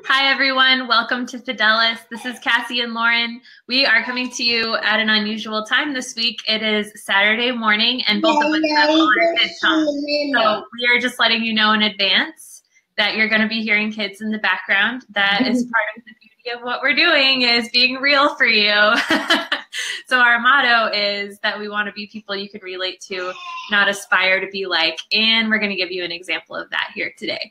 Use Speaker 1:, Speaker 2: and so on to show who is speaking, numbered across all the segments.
Speaker 1: Hi, everyone. Welcome to Fidelis. This is Cassie and Lauren. We are coming to you at an unusual time this week. It is Saturday morning, and both of us have all our kids home. So we are just letting you know in advance that you're going to be hearing kids in the background. That is part of the beauty of what we're doing, is being real for you. So our motto is that we want to be people you could relate to, not aspire to be like, and we're going to give you an example of that here today.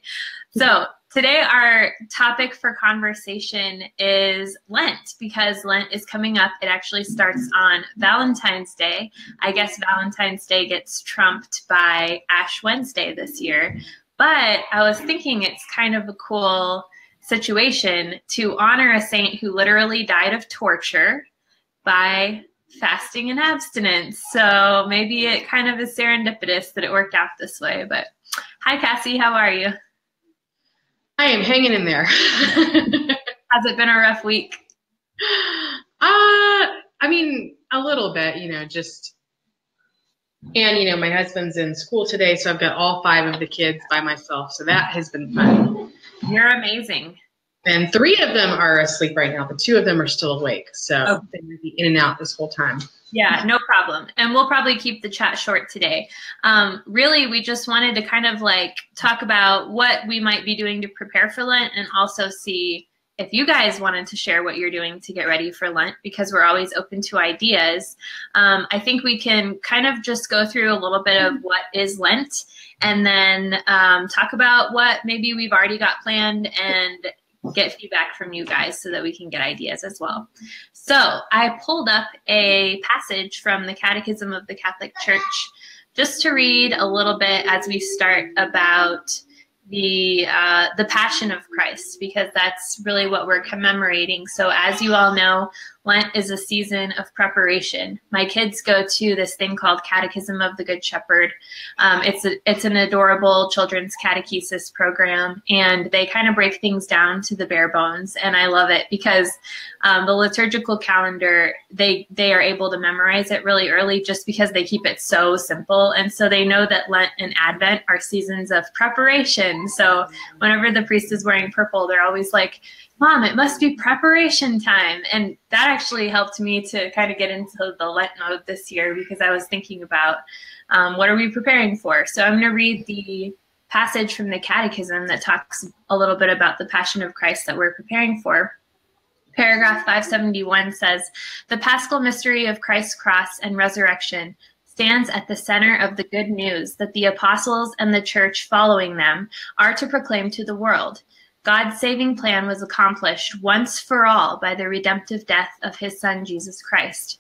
Speaker 1: So today our topic for conversation is Lent, because Lent is coming up. It actually starts on Valentine's Day. I guess Valentine's Day gets trumped by Ash Wednesday this year. But I was thinking it's kind of a cool situation to honor a saint who literally died of torture by fasting and abstinence. So maybe it kind of is serendipitous that it worked out this way. But hi, Cassie, how are you?
Speaker 2: I am hanging in there.
Speaker 1: Has it been a rough week?
Speaker 2: I mean, a little bit, and my husband's in school today, so I've got all 5 of the kids by myself. So that has been fun.
Speaker 1: You're amazing.
Speaker 2: And 3 of them are asleep right now, but 2 of them are still awake. So they might be in and out this whole time.
Speaker 1: Yeah, no problem. And we'll probably keep the chat short today. Really, we just wanted to kind of talk about what we might be doing to prepare for Lent, and also see if you guys wanted to share what you're doing to get ready for Lent, because we're always open to ideas. I think we can kind of just go through a little bit of what is Lent, and then talk about what maybe we've already got planned, and get feedback from you guys so that we can get ideas as well. So I pulled up a passage from the Catechism of the Catholic Church just to read a little bit as we start about the Passion of Christ, because that's really what we're commemorating. So as you all know, Lent is a season of preparation. My kids go to this thing called Catechism of the Good Shepherd. It's an adorable children's catechesis program, and they kind of break things down to the bare bones. And I love it because the liturgical calendar, they are able to memorize it really early just because they keep it so simple. And so they know that Lent and Advent are seasons of preparation. So whenever the priest is wearing purple, they're always like, Mom, it must be preparation time. And that actually helped me to kind of get into the Lent mode this year, because I was thinking about what are we preparing for? So I'm going to read the passage from the Catechism that talks a little bit about the Passion of Christ that we're preparing for. Paragraph 571 says, "The Paschal mystery of Christ's cross and resurrection stands at the center of the good news that the apostles and the church following them are to proclaim to the world. God's saving plan was accomplished once for all by the redemptive death of his Son, Jesus Christ."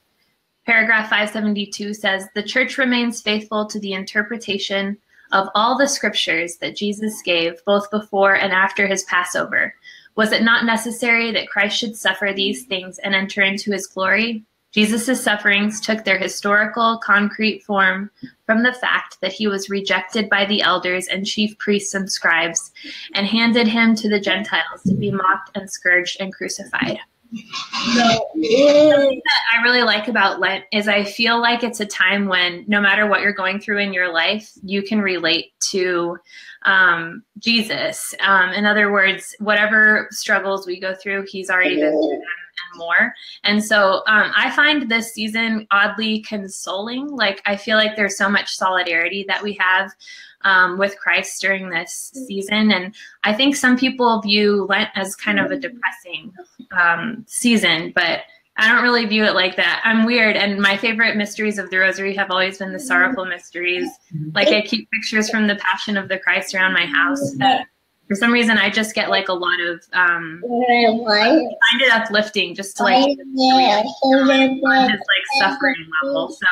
Speaker 1: Paragraph 572 says, "The church remains faithful to the interpretation of all the scriptures that Jesus gave both before and after his Passover. Was it not necessary that Christ should suffer these things and enter into his glory? Jesus' sufferings took their historical, concrete form from the fact that he was rejected by the elders and chief priests and scribes, and handed him to the Gentiles to be mocked and scourged and crucified." So something that I really like about Lent is I feel like it's a time when no matter what you're going through in your life, you can relate to Jesus. In other words, whatever struggles we go through, he's already been through them and more. And so I find this season oddly consoling. I feel like there's so much solidarity that we have with Christ during this season. And I think some people view Lent as kind of a depressing season, but I don't really view it like that. I'm weird, and my favorite mysteries of the Rosary have always been the sorrowful mysteries. I keep pictures from the Passion of the Christ around my house. For some reason, I just get a lot of I find it uplifting just to on his suffering level. So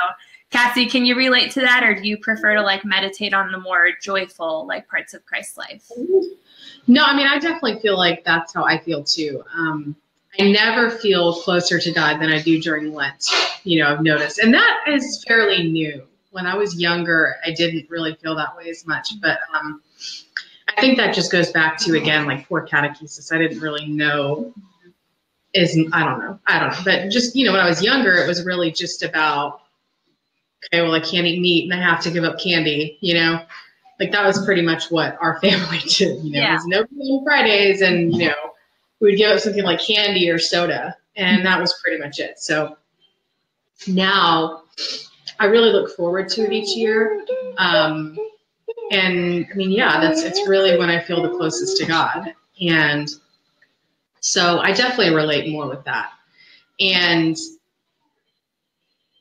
Speaker 1: Cassie, can you relate to that, or do you prefer to meditate on the more joyful parts of Christ's life?
Speaker 2: No, I mean, I definitely feel like that's how I feel too. I never feel closer to God than I do during Lent, I've noticed. And that is fairly new. When I was younger, I didn't really feel that way as much. But I think that just goes back to, again, poor catechesis. I didn't really know. I don't know. But just, when I was younger, it was really just about, okay, well, I can't eat meat and I have to give up candy, like that was pretty much what our family did. You know,
Speaker 1: Yeah.
Speaker 2: it was no on Fridays, and you know, we'd give up something like candy or soda, and that was pretty much it. So now I really look forward to it each year. And I mean, yeah, it's really when I feel the closest to God. And so I definitely relate more with that. And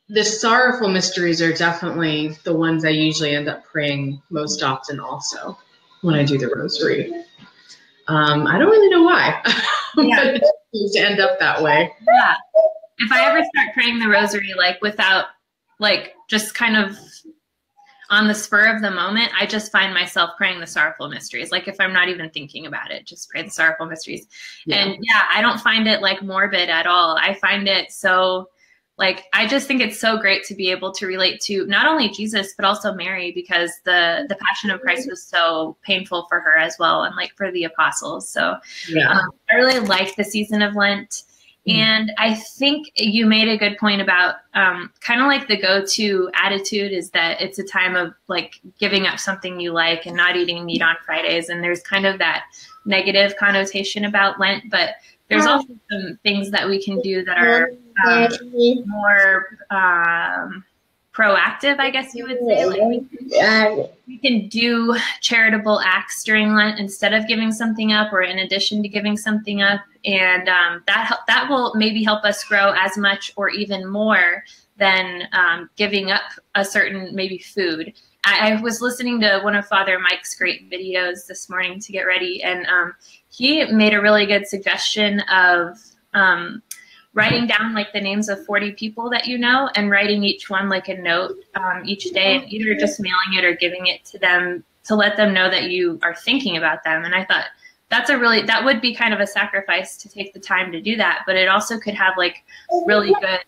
Speaker 2: the sorrowful mysteries are definitely the ones I usually end up praying most often also when I do the rosary. I don't really know why,
Speaker 1: Yeah.
Speaker 2: but it seems to end up that way.
Speaker 1: Yeah. If I ever start praying the rosary, like without, like just kind of on the spur of the moment, I just find myself praying the sorrowful mysteries. Like if I'm not even thinking about it, just pray the sorrowful mysteries. Yeah. And yeah, I don't find it like morbid at all. I find it so like, I just think it's so great to be able to relate to not only Jesus, but also Mary, because the Passion of Christ was so painful for her as well. And like for the apostles. So yeah. I really like the season of Lent. And I think you made a good point about kind of like the go-to attitude is that it's a time of like giving up something you like and not eating meat on Fridays. And there's kind of that negative connotation about Lent, but there's also some things that we can do that are more proactive, I guess you would say. Like we can do charitable acts during Lent instead of giving something up or in addition to giving something up. And that will maybe help us grow as much or even more than giving up a certain maybe food. I was listening to one of Father Mike's great videos this morning to get ready, and he made a really good suggestion of writing down like the names of 40 people that you know and writing each one like a note each day and either just mailing it or giving it to them to let them know that you are thinking about them. And I thought that would be kind of a sacrifice to take the time to do that, but it also could have like really good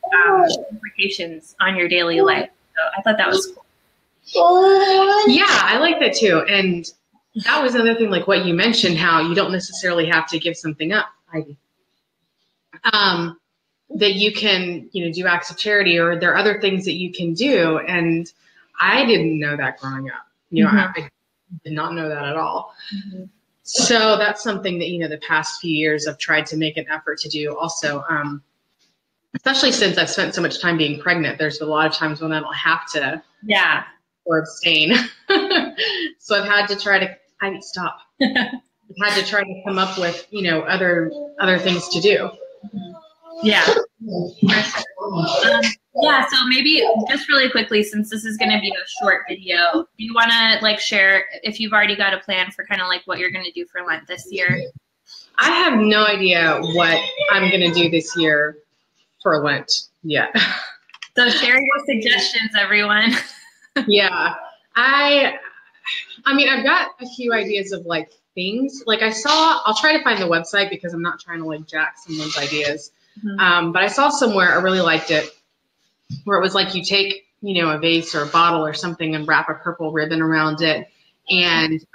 Speaker 1: implications on your daily life. So I thought that was cool.
Speaker 2: Yeah, I like that too. And that was another thing, like what you mentioned, how you don't necessarily have to give something up, Ivy. That you can, you know, do acts of charity, or there are other things that you can do. And I didn't know that growing up. You know, I did not know that at all. So that's something that, you know, the past few years I've tried to make an effort to do also, especially since I've spent so much time being pregnant. There's a lot of times when I don't have to or abstain. So I've had to try to, I've had to try to come up with, you know, other things to do.
Speaker 1: Yeah. Yeah, so maybe just really quickly, since this is going to be a short video, do you want to like share if you've already got a plan for kind of like what you're going to do for Lent this year?
Speaker 2: I have no idea what I'm going to do this year for Lent yet.
Speaker 1: So share your suggestions, everyone.
Speaker 2: Yeah. I mean, I've got a few ideas of like things. Like I'll try to find the website because I'm not trying to like jack someone's ideas. But I saw somewhere, I really liked it, where it was like you take, you know, a vase or a bottle or something and wrap a purple ribbon around it. And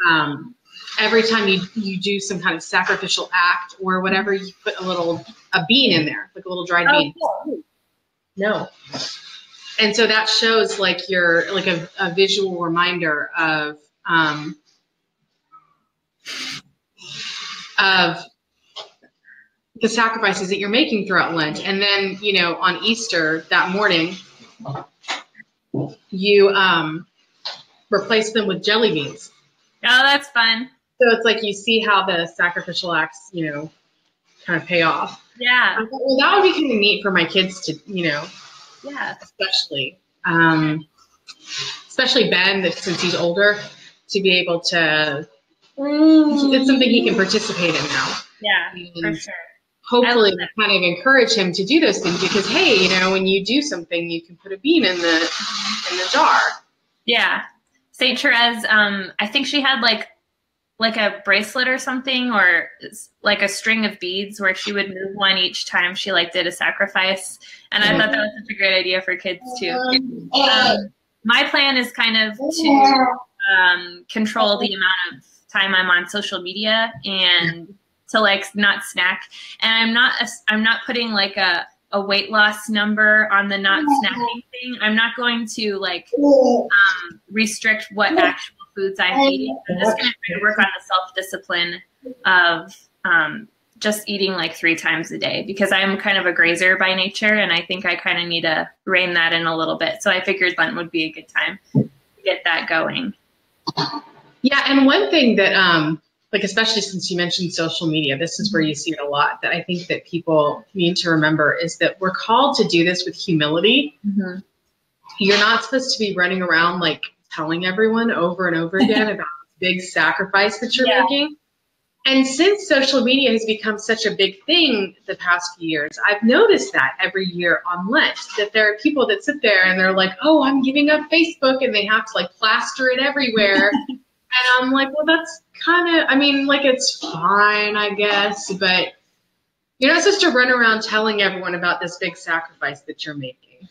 Speaker 2: every time you do some kind of sacrificial act or whatever, you put a bean in there, like a little dried bean.
Speaker 1: Cool.
Speaker 2: No. And so that shows like your, like a visual reminder of the sacrifices that you're making throughout Lent. And then, you know, on Easter that morning, you replace them with jelly beans.
Speaker 1: Oh, that's fun.
Speaker 2: So it's like you see how the sacrificial acts, you know, kind of pay off.
Speaker 1: Yeah.
Speaker 2: I thought, well, that would be kind of neat for my kids to, you know, especially Ben, since he's older, to be able to, it's something he can participate in now.
Speaker 1: Yeah, for sure.
Speaker 2: Hopefully kind of encourage him to do those things because, hey, you know, when you do something, you can put a bean in the jar. Yeah.
Speaker 1: Saint Therese, I think she had like a bracelet or something, or like a string of beads where she would move one each time she like did a sacrifice. And I thought that was such a great idea for kids too. My plan is kind of to control the amount of time I'm on social media and to like not snack. And I'm not putting like a weight loss number on the not snacking thing. I'm not going to like restrict what actual foods I'm eating. I'm just going to try to work on the self-discipline of just eating like 3 times a day, because I'm kind of a grazer by nature, and I think I kind of need to rein that in a little bit. So I figured Lent would be a good time to get that going.
Speaker 2: Yeah, and one thing that, like, especially since you mentioned social media, this is where you see it a lot, that I think that people need to remember is that we're called to do this with humility. Mm-hmm. You're not supposed to be running around like telling everyone over and over again about this big sacrifice that you're making. And since social media has become such a big thing the past few years, I've noticed that every year on Lent, that there are people that sit there and they're like, oh, I'm giving up Facebook, and they have to like plaster it everywhere. And I'm like, well, that's kind of, I mean, like, it's fine, I guess, but you're not supposed to run around telling everyone about this big sacrifice that you're making.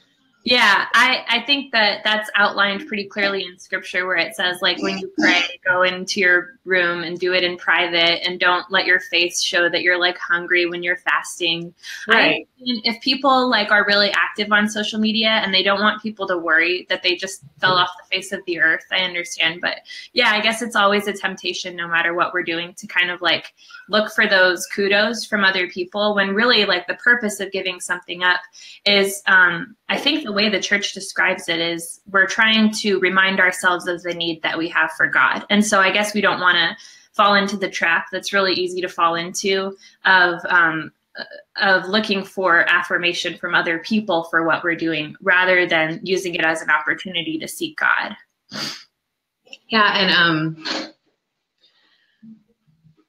Speaker 1: Yeah, I think that that's outlined pretty clearly in scripture, where it says, like, when you pray, go into your room and do it in private, and don't let your face show that you're like hungry when you're fasting. Right. If people like are really active on social media and they don't want people to worry that they just fell off the face of the earth, I understand. But yeah, I guess it's always a temptation, no matter what we're doing, to kind of like look for those kudos from other people, when really like the purpose of giving something up is, I think the way the church describes it is, we're trying to remind ourselves of the need that we have for God. And so I guess we don't want to fall into the trap that's really easy to fall into of looking for affirmation from other people for what we're doing, rather than using it as an opportunity to seek God.
Speaker 2: Yeah, and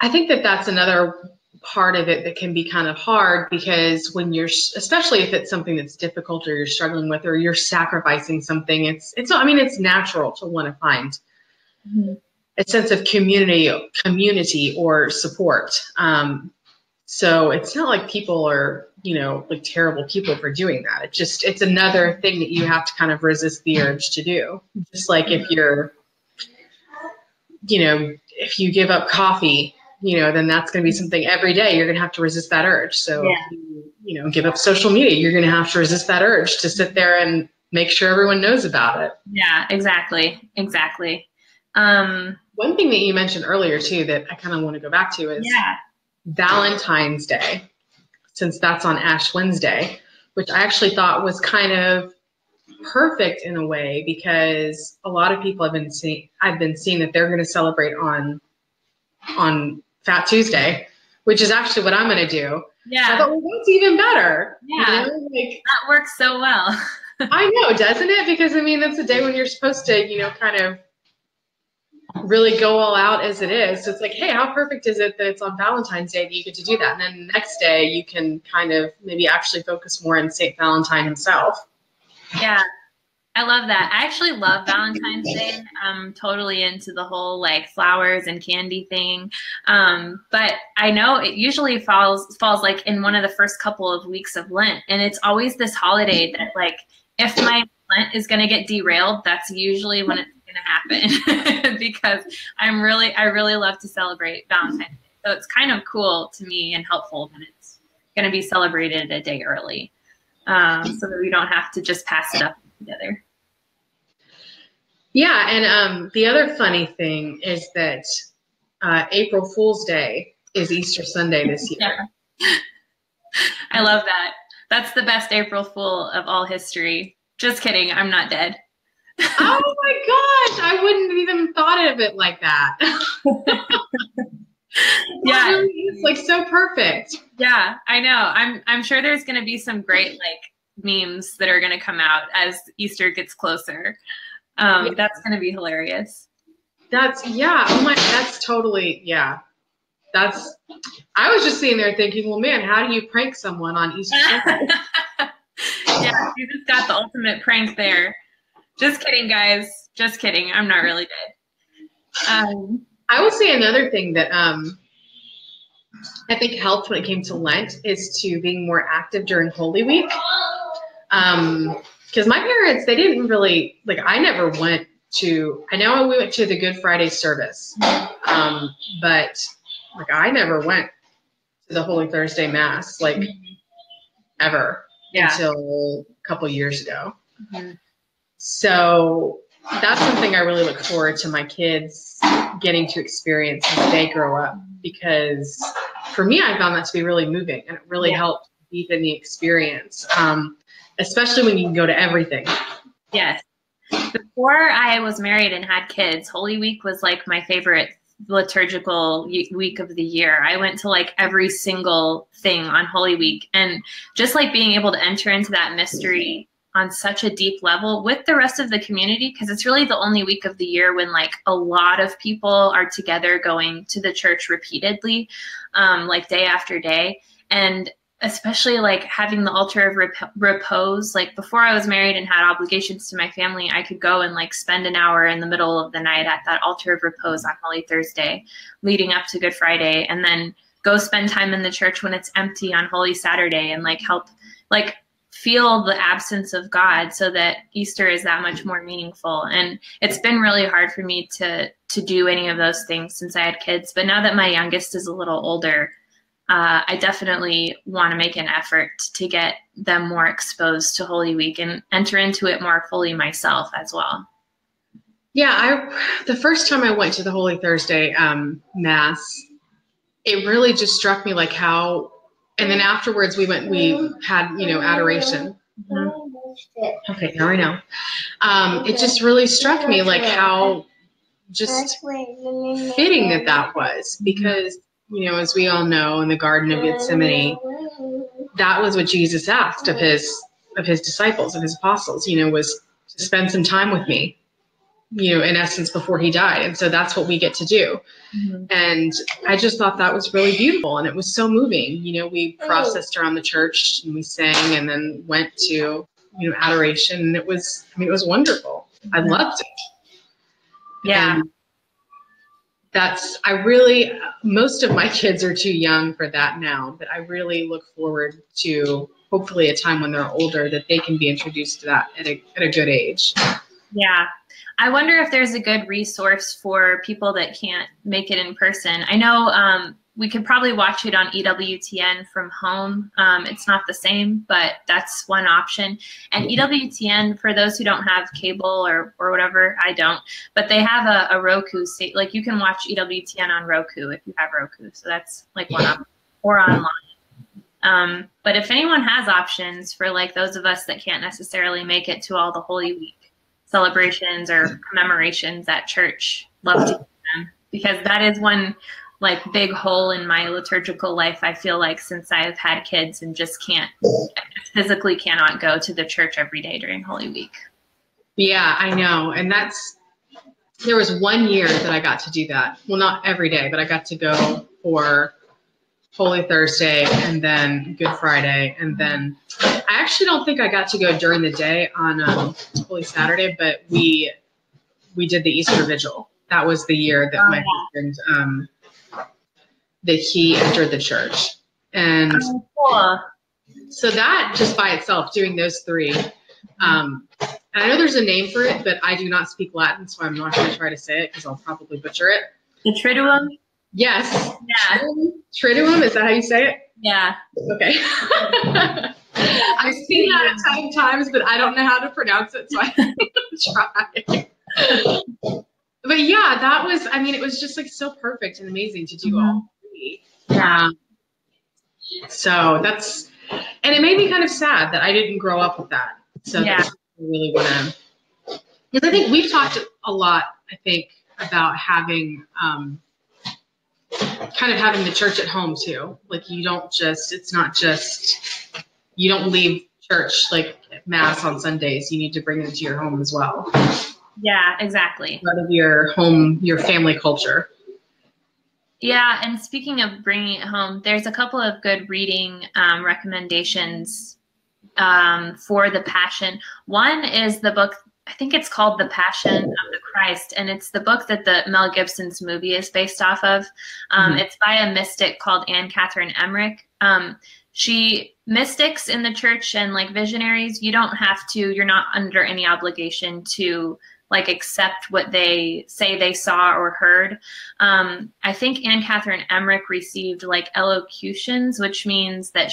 Speaker 2: I think that that's another part of it that can be kind of hard, because when you're, especially if it's something that's difficult or you're struggling with, or you're sacrificing something, it's I mean, it's natural to want to find a sense of community or support. So it's not like people are, like terrible people for doing that. It's another thing that you have to kind of resist the urge to do. Just like if you're, if you give up coffee, then that's going to be something every day you're going to have to resist that urge. So if you, give up social media, you're going to have to resist that urge to sit there and make sure everyone knows about it.
Speaker 1: Yeah, exactly.
Speaker 2: One thing that you mentioned earlier too, that I kind of want to go back to is Valentine's Day, since that's on Ash Wednesday, which I actually thought was kind of perfect in a way, because a lot of people I've been seeing that they're going to celebrate on Fat Tuesday, which is actually what I'm going to do.
Speaker 1: Yeah.
Speaker 2: I thought, well, that's even better.
Speaker 1: Yeah. That works so well.
Speaker 2: I know, doesn't it? Because I mean, that's the day when you're supposed to, kind of really go all out as it is. So it's like, hey, how perfect is it that it's on Valentine's Day that you get to do that? And then the next day you can kind of maybe actually focus more on St. Valentine himself.
Speaker 1: Yeah. I love that. I actually love Valentine's Day. I'm totally into the whole like flowers and candy thing. But I know it usually falls like in one of the first couple of weeks of Lent. And it's always this holiday that, like, if my Lent is going to get derailed, that's usually when it's going to happen. Because I really love to celebrate Valentine's Day. So it's kind of cool to me and helpful when it's going to be celebrated a day early, so that we don't have to just pass it up together.
Speaker 2: Yeah, and the other funny thing is that April Fool's Day is Easter Sunday this year.
Speaker 1: Yeah. I love that. That's the best April Fool of all history. Just kidding. I'm not dead.
Speaker 2: Oh my gosh. I wouldn't have even thought of it like that.
Speaker 1: Yeah.
Speaker 2: Really is like so perfect.
Speaker 1: Yeah, I know. I'm sure there's going to be some great like memes that are going to come out as Easter gets closer. That's going to be hilarious.
Speaker 2: That's totally, I was just sitting there thinking, well, man, how do you prank someone on Easter Sunday?
Speaker 1: Yeah, you just got the ultimate prank there. Just kidding, guys. Just kidding. I'm not really dead.
Speaker 2: I will say another thing that I think helped when it came to Lent is to being more active during Holy Week. Because my parents, they didn't really, like, I never went to, I know we went to the Good Friday service, but like I never went to the Holy Thursday Mass, like ever until a couple years ago. Mm-hmm. So that's something I really look forward to my kids getting to experience as they grow up, because for me, I found that to be really moving, and it really helped deepen the experience, especially when you can go to everything.
Speaker 1: Yes. Before I was married and had kids, Holy Week was like my favorite liturgical week of the year. I went to like every single thing on Holy Week, and just like being able to enter into that mystery on such a deep level with the rest of the community, because it's really the only week of the year when like a lot of people are together going to the church repeatedly, like day after day. And especially like having the altar of repose. Like before I was married and had obligations to my family, I could go and like spend an hour in the middle of the night at that altar of repose on Holy Thursday leading up to Good Friday, and then go spend time in the church when it's empty on Holy Saturday, and like help like feel the absence of God, so that Easter is that much more meaningful. And it's been really hard for me to do any of those things since I had kids. But now that my youngest is a little older, I definitely want to make an effort to get them more exposed to Holy Week and enter into it more fully myself as well.
Speaker 2: Yeah, the first time I went to the Holy Thursday Mass, it really just struck me like how, and then afterwards we had, adoration. Mm-hmm. Okay, now I know. It just really struck me like how just fitting that was, because as we all know, in the Garden of Gethsemane, that was what Jesus asked of his disciples, of his apostles, was to spend some time with me, in essence, before he died. And so that's what we get to do. Mm-hmm. And I just thought that was really beautiful. And it was so moving. We processed around the church and we sang, and then went to, adoration. And it was wonderful. I loved it.
Speaker 1: Yeah.
Speaker 2: And most of my kids are too young for that now, but I really look forward to hopefully a time when they're older that they can be introduced to that at a good age.
Speaker 1: Yeah. I wonder if there's a good resource for people that can't make it in person. I know we could probably watch it on EWTN from home. It's not the same, but that's one option. And EWTN, for those who don't have cable or whatever, I don't, but they have a Roku, like you can watch EWTN on Roku if you have Roku. So that's like one option, or online. But if anyone has options for like those of us that can't necessarily make it to all the Holy Week celebrations or commemorations at church, love to hear them, because that is one like big hole in my liturgical life, I feel like, since I've had kids and just physically cannot go to the church every day during Holy Week.
Speaker 2: Yeah, I know. And there was 1 year that I got to do that. Well, not every day, but I got to go for Holy Thursday and then Good Friday. And then I actually don't think I got to go during the day on Holy Saturday, but we did the Easter Vigil. That was the year that my husband, that he entered the church. And
Speaker 1: cool.
Speaker 2: So that just by itself, doing those three, and I know there's a name for it, but I do not speak Latin, so I'm not going to try to say it because I'll probably butcher it.
Speaker 1: The Triduum?
Speaker 2: Yes.
Speaker 1: Yeah.
Speaker 2: Triduum, is that how you say it?
Speaker 1: Yeah.
Speaker 2: Okay. I've seen that a ton of times, but I don't know how to pronounce it, so I'm going to try. But yeah, it was just like so perfect and amazing to do all three.
Speaker 1: Yeah.
Speaker 2: So and it made me kind of sad that I didn't grow up with that. So that's what I really want to, because I think we've talked a lot, about having, kind of having the church at home too. Like you don't leave church like Mass on Sundays. You need to bring it to your home as well.
Speaker 1: Yeah, exactly.
Speaker 2: Part of your home, your family culture.
Speaker 1: Yeah, and speaking of bringing it home, there's a couple of good reading recommendations for the Passion. One is the book, I think it's called The Passion of the Christ, and it's the book that the Mel Gibson's movie is based off of. It's by a mystic called Anne Catherine Emmerich. Mystics in the church and like visionaries, you're not under any obligation to like accept what they say they saw or heard. I think Anne Catherine Emmerich received like elocutions, which means that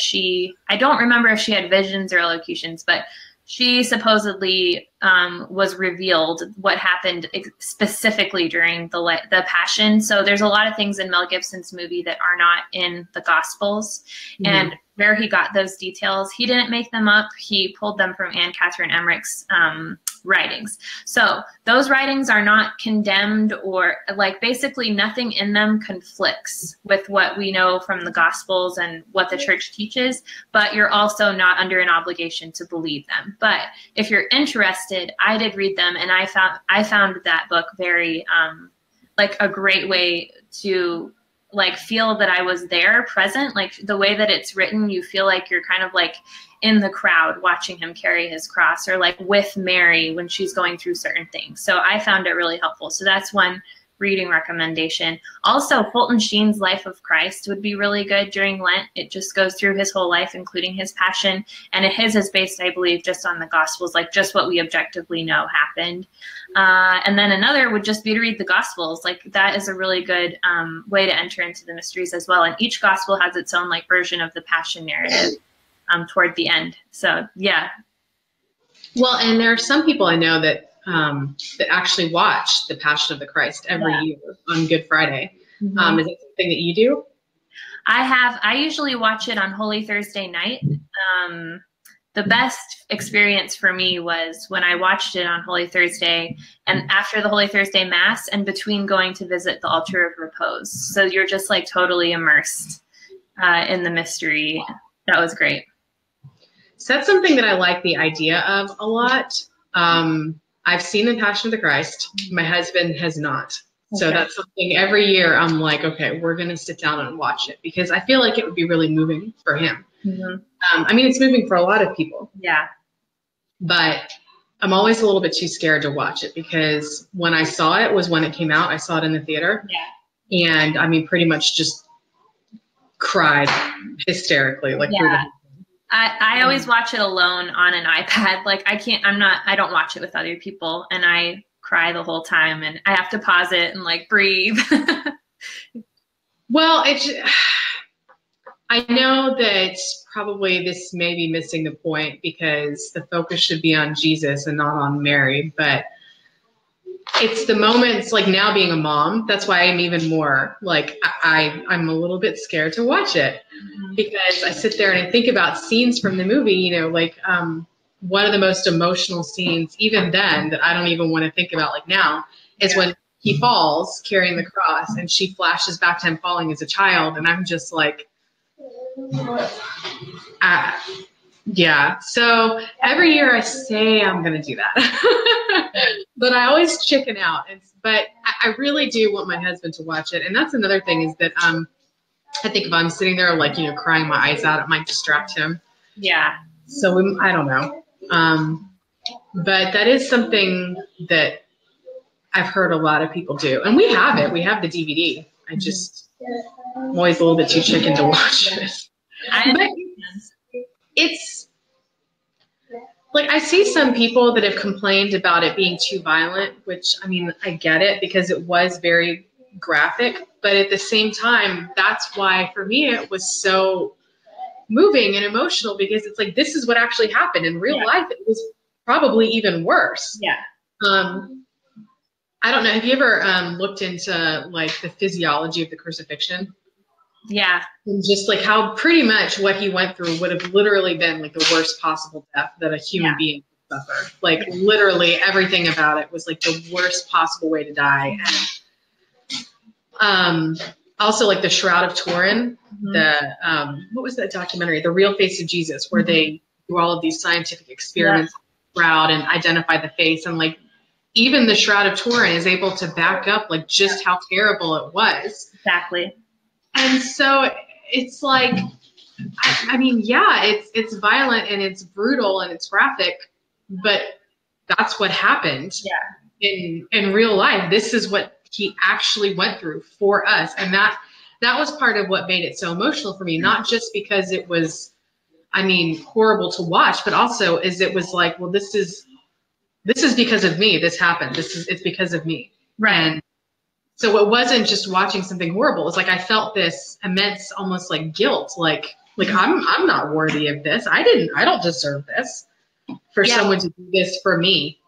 Speaker 1: I don't remember if she had visions or elocutions, but she supposedly was revealed, what happened specifically during the Passion. So there's a lot of things in Mel Gibson's movie that are not in the Gospels. Mm-hmm. And where he got those details, he didn't make them up. He pulled them from Anne Catherine Emmerich's writings. So those writings are not condemned, or like basically nothing in them conflicts with what we know from the Gospels and what the church teaches, but you're also not under an obligation to believe them. But if you're interested, I did read them, and I found that book very like a great way to like feel that I was there present. Like the way that it's written, you feel like you're kind of like in the crowd watching him carry his cross, or like with Mary when she's going through certain things. So I found it really helpful. So that's one reading recommendation. Also, Fulton Sheen's Life of Christ would be really good during Lent. It just goes through his whole life, including his Passion. And his is based, I believe, just on the Gospels, like just what we objectively know happened. And then another would just be to read the Gospels. Like that is a really good way to enter into the mysteries as well. And each Gospel has its own like version of the Passion narrative toward the end. So yeah.
Speaker 2: Well, and there are some people I know that that actually watch the Passion of the Christ every year on Good Friday. Mm-hmm. Is it something that you do?
Speaker 1: I usually watch it on Holy Thursday night. The best experience for me was when I watched it on Holy Thursday and after the Holy Thursday Mass and between going to visit the Altar of Repose. So you're just like totally immersed in the mystery. That was great.
Speaker 2: So that's something that I like the idea of a lot. I've seen the Passion of the Christ. My husband has not. So that's something every year I'm like, okay, we're going to sit down and watch it because I feel like it would be really moving for him. Mm-hmm. I mean, it's moving for a lot of people.
Speaker 1: Yeah.
Speaker 2: But I'm always a little bit too scared to watch it because when I saw it was when it came out. I saw it in the theater. Yeah. And I mean, pretty much just cried hysterically. Like,
Speaker 1: yeah. I always watch it alone on an iPad. Like I don't watch it with other people, and I cry the whole time, and I have to pause it and like breathe.
Speaker 2: Well, I know that probably this may be missing the point because the focus should be on Jesus and not on Mary, but it's the moments like now being a mom. That's why I'm even more like, I'm a little bit scared to watch it because I sit there and I think about scenes from the movie, you know, like, one of the most emotional scenes, even then, that I don't even want to think about like now is when he falls carrying the cross and she flashes back to him falling as a child. And I'm just like, yeah. So every year I say I'm going to do that, but I always chicken out. But I really do want my husband to watch it. And that's another thing is that I think if I'm sitting there like, you know, crying my eyes out, it might distract him.
Speaker 1: Yeah.
Speaker 2: So I don't know. But that is something that I've heard a lot of people do. And we have it. We have the DVD. I'm always a little bit too chicken to watch it. But it's like I see some people that have complained about it being too violent, which I mean, I get it because it was very graphic. But at the same time, that's why for me it was so moving and emotional because it's like this is what actually happened in real life. It was probably even worse.
Speaker 1: Yeah.
Speaker 2: I don't know. Have you ever looked into like the physiology of the crucifixion?
Speaker 1: Yeah.
Speaker 2: And just like how pretty much what he went through would have literally been like the worst possible death that a human being could suffer. Like literally everything about it was like the worst possible way to die. And also like the Shroud of Turin, the what was that documentary? The Real Face of Jesus, where they do all of these scientific experiments on the shroud and identify the face, and like even the Shroud of Turin is able to back up like just how terrible it was.
Speaker 1: Exactly.
Speaker 2: And so it's like, I mean, yeah, it's violent and it's brutal and it's graphic, but that's what happened. In real life. This is what he actually went through for us. And that was part of what made it so emotional for me, not just because it was, I mean, horrible to watch, but also is it was like, well, this is because of me. This happened. It's because of me.
Speaker 1: Right.
Speaker 2: And so it wasn't just watching something horrible. It's like I felt this immense, almost like guilt, like I'm not worthy of this. I don't deserve this for someone to do this for me.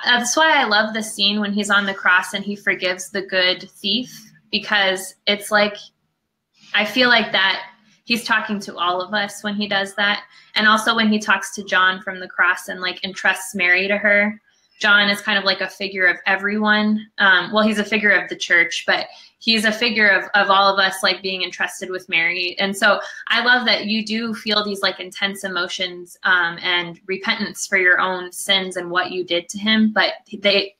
Speaker 1: That's why I love the scene when he's on the cross and he forgives the good thief, because it's like, I feel like that he's talking to all of us when he does that. And also when he talks to John from the cross and like entrusts Mary to her. John is kind of like a figure of everyone. Well, he's a figure of the church, but he's a figure of all of us, like being entrusted with Mary. And so I love that you do feel these like intense emotions and repentance for your own sins and what you did to him. But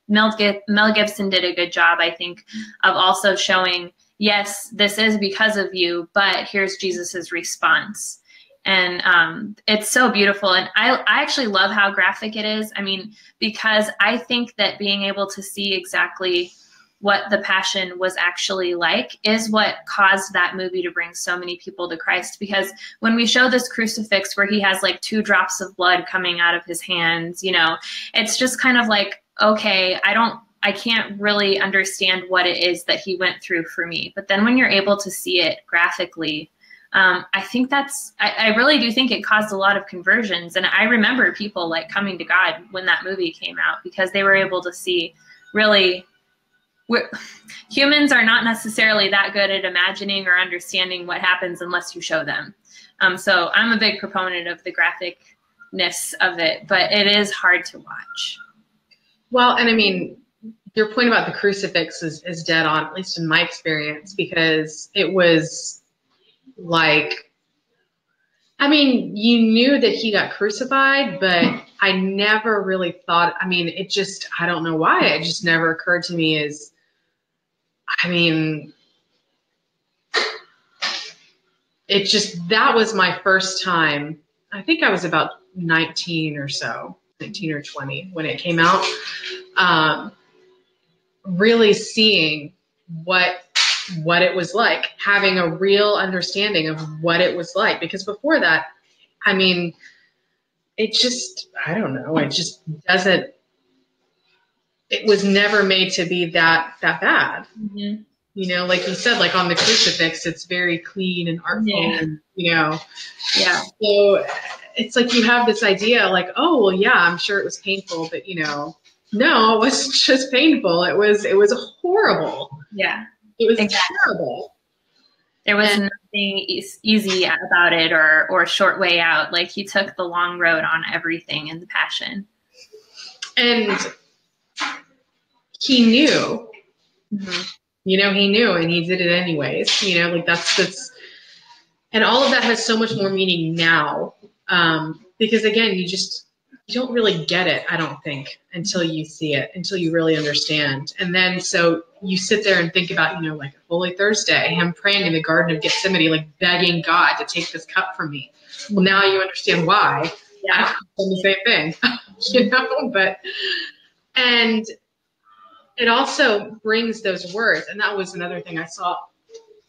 Speaker 1: Mel Gibson did a good job, I think, of also showing, yes, this is because of you, but here's Jesus's response. And it's so beautiful. And I actually love how graphic it is. I mean, because I think that being able to see exactly what the Passion was actually like is what caused that movie to bring so many people to Christ. Because when we show this crucifix where he has like 2 drops of blood coming out of his hands, you know, it's just kind of like, okay, I can't really understand what it is that he went through for me. But then when you're able to see it graphically, I think I really do think it caused a lot of conversions. And I remember people like coming to God when that movie came out, because they were able to see really, humans are not necessarily that good at imagining or understanding what happens unless you show them. So I'm a big proponent of the graphicness of it, but it is hard to watch.
Speaker 2: Well, and I mean, your point about the crucifix is dead on, at least in my experience, because it was like, I mean, you knew that he got crucified, but I never really thought, I mean, it just, I don't know why, it just never occurred to me as, I mean, it just, that was my first time. I think I was about 19 or so, 19 or 20 when it came out. Really seeing what it was like, having a real understanding of what it was like. Because before that, I mean, it just, I don't know, it just doesn't, it was never made to be that bad.
Speaker 1: Mm-hmm.
Speaker 2: You know, like you said, like on the crucifix, it's very clean and artful,
Speaker 1: Yeah.
Speaker 2: and, you know.
Speaker 1: Yeah.
Speaker 2: So it's like you have this idea like, oh, well, yeah, I'm sure it was painful, but, you know, no, it wasn't just painful. It was horrible.
Speaker 1: Yeah.
Speaker 2: It was
Speaker 1: exactly.
Speaker 2: terrible.
Speaker 1: There was nothing easy about it or short way out. Like, he took the long road on everything in the Passion.
Speaker 2: And he knew.
Speaker 1: Mm-hmm.
Speaker 2: You know, he knew, and he did it anyways. You know, like that's, and all of that has so much more meaning now, because again, you don't really get it, I don't think, until you see it, until you really understand. And then so you sit there and think about, you know, like Holy Thursday, him praying in the Garden of Gethsemane, like begging God to take this cup from me. Well, now you understand why.
Speaker 1: Yeah.
Speaker 2: I've done the same thing, you know, and it also brings those words. And that was another thing I saw.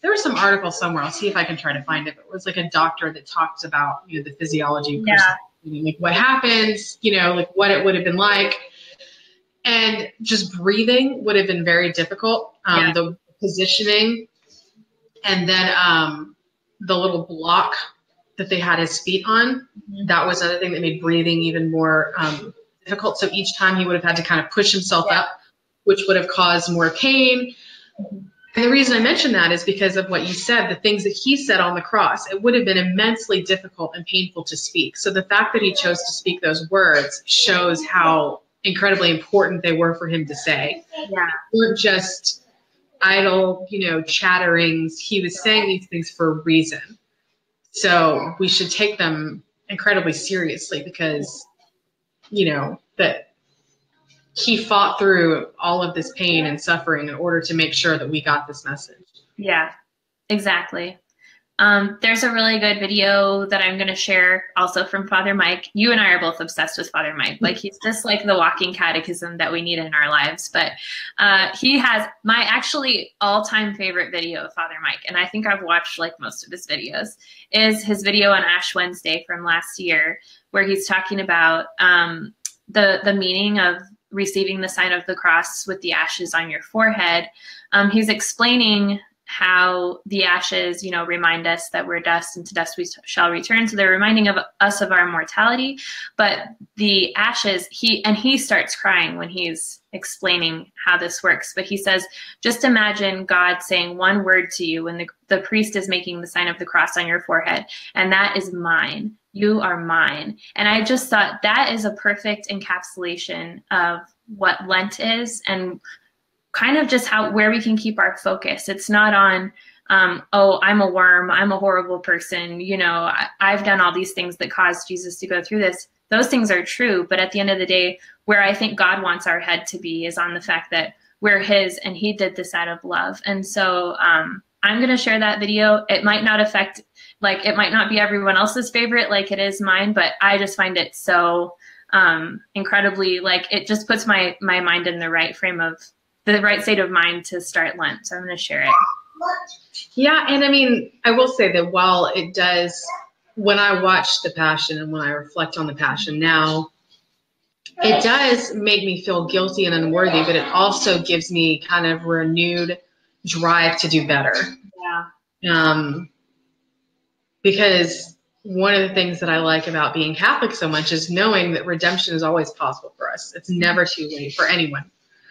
Speaker 2: There was some article somewhere. I'll see if I can try to find it. But it was like a doctor that talked about, you know, the physiology of like what happens, you know, like what it would have been like. And just breathing would have been very difficult. The positioning, and then the little block that they had his feet on, that was another thing that made breathing even more difficult. So each time he would have had to kind of push himself up, which would have caused more pain. And the reason I mention that is because of what you said, the things that he said on the cross. It would have been immensely difficult and painful to speak. So the fact that he chose to speak those words shows how incredibly important they were for him to say.
Speaker 1: Yeah.
Speaker 2: They weren't just idle, you know, chatterings. He was saying these things for a reason. So we should take them incredibly seriously, because, you know, that he fought through all of this pain and suffering in order to make sure that we got this message.
Speaker 1: Yeah, exactly. There's a really good video that I'm going to share also from Father Mike. You and I are both obsessed with Father Mike. Like, he's just like the walking catechism that we need in our lives. But he has my actually all-time favorite video of Father Mike, and I think I've watched like most of his videos, is his video on Ash Wednesday from last year, where he's talking about the meaning of receiving the sign of the cross with the ashes on your forehead. He's explaining how the ashes, remind us that we're dust and to dust we shall return. So they're reminding us of our mortality. But the ashes, he starts crying when he's explaining how this works. But he says, just imagine God saying one word to you when the priest is making the sign of the cross on your forehead, and that is mine. You are mine. And I just thought that is a perfect encapsulation of what Lent is, and kind of just where we can keep our focus. It's not on, oh, I'm a worm, I'm a horrible person, I've done all these things that caused Jesus to go through this. Those things are true, but at the end of the day, where I think God wants our head to be is on the fact that we're his and he did this out of love. And so I'm going to share that video. It might not affect, it might not be everyone else's favorite like it is mine, but I just find it so incredibly, it just puts my mind in the right state of mind to start Lent. So I'm going to share it.
Speaker 2: Yeah. And I mean, I will say that while it does, when I watch the Passion and when I reflect on the Passion now, it does make me feel guilty and unworthy, but it also gives me kind of renewed drive to do better.
Speaker 1: Yeah.
Speaker 2: Because one of the things that I like about being Catholic so much is knowing that redemption is always possible for us. It's never too late for anyone.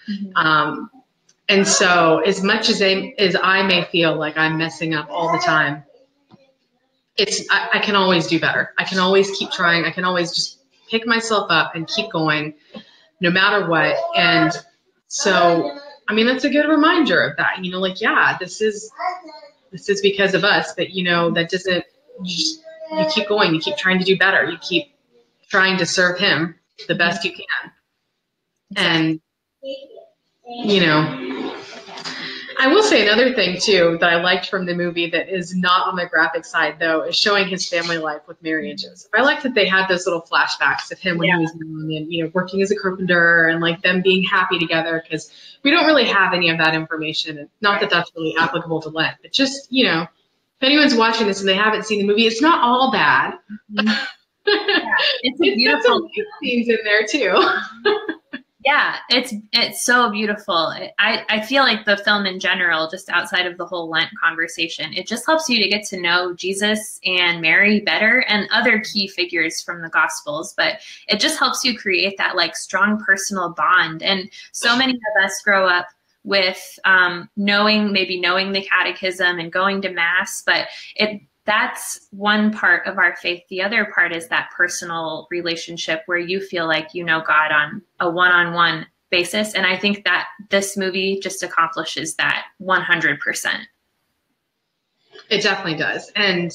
Speaker 2: Mm-hmm. And so as much as I may feel like I'm messing up all the time, I can always do better. I can always keep trying. I can always just pick myself up and keep going no matter what. And so, I mean, that's a good reminder of that, yeah, this is because of us, but that doesn't, you keep going, you keep trying to do better. You keep trying to serve him the best you can. And, I will say another thing too that I liked from the movie that is not on the graphic side though is showing his family life with Mary and Joseph. I like that they had those little flashbacks of him when he was young and working as a carpenter and them being happy together, because we don't really have any of that information. And not that that's really applicable to Lent, but just if anyone's watching this and they haven't seen the movie, it's not all bad.
Speaker 1: Mm-hmm. Yeah, it's a beautiful
Speaker 2: some scenes in there too.
Speaker 1: Yeah, it's so beautiful. I feel like the film in general, just outside of the whole Lent conversation, it just helps you to get to know Jesus and Mary better and other key figures from the Gospels. But it just helps you create that strong personal bond. And so many of us grow up with knowing the catechism and going to Mass, but that's one part of our faith. The other part is that personal relationship where you feel like God on a one-on-one basis. And I think that this movie just accomplishes that 100%.
Speaker 2: It definitely does. And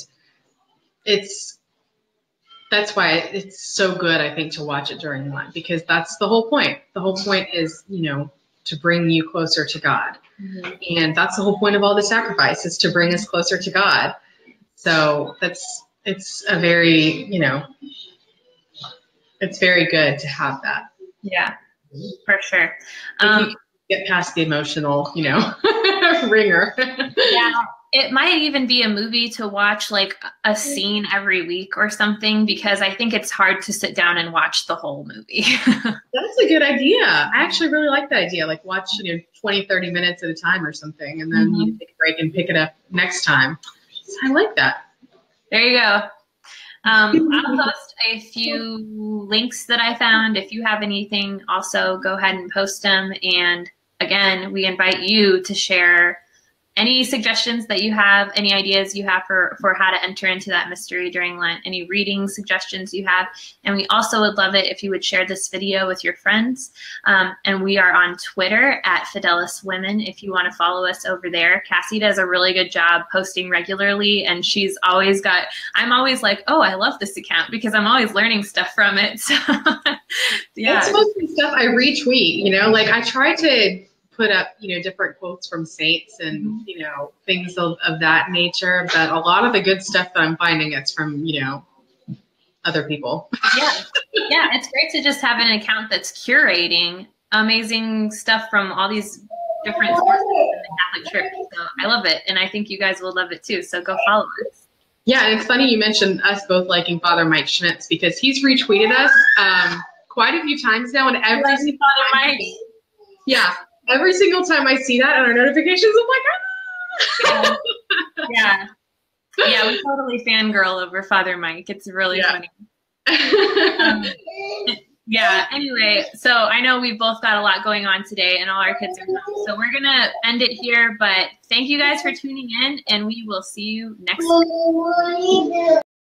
Speaker 2: that's why it's so good, I think, to watch it during Lent, because that's the whole point. The whole point is, to bring you closer to God. Mm-hmm. And that's the whole point of all the sacrifice, is to bring us closer to God. So it's a very, it's very good to have that.
Speaker 1: Yeah, for sure.
Speaker 2: If you get past the emotional, ringer.
Speaker 1: Yeah, it might even be a movie to watch a scene every week or something, because I think it's hard to sit down and watch the whole movie.
Speaker 2: That's a good idea. I actually really like that idea. Watch, 20, 30 minutes at a time or something, and then you take a break and pick it up next time. I like that.
Speaker 1: There you go. I'll post a few links that I found. If you have anything, also go ahead and post them. And again, we invite you to share any suggestions that you have, any ideas you have for how to enter into that mystery during Lent, any reading suggestions you have. And we also would love it if you would share this video with your friends. And we are on Twitter at Fidelis Women if you want to follow us over there. Cassie does a really good job posting regularly, and she's always I'm always like, oh, I love this account because I'm always learning stuff from it. So, yeah.
Speaker 2: It's mostly stuff I retweet, I try to put up, different quotes from saints and, things of that nature. But a lot of the good stuff that I'm finding, it's from, other people.
Speaker 1: Yeah. Yeah. It's great to just have an account that's curating amazing stuff from all these different sources in the Catholic Church. So I love it. And I think you guys will love it too. So go follow us.
Speaker 2: Yeah. And it's funny you mentioned us both liking Father Mike Schmitz, because he's retweeted us quite a few times now. And every single time, yeah. Every single time I see that on our notifications, I'm like, ah!
Speaker 1: Yeah. Yeah. Yeah, we totally fangirl over Father Mike. It's really funny. Yeah, anyway, so I know we've both got a lot going on today and all our kids are home. So we're going to end it here, but thank you guys for tuning in and we will see you next week.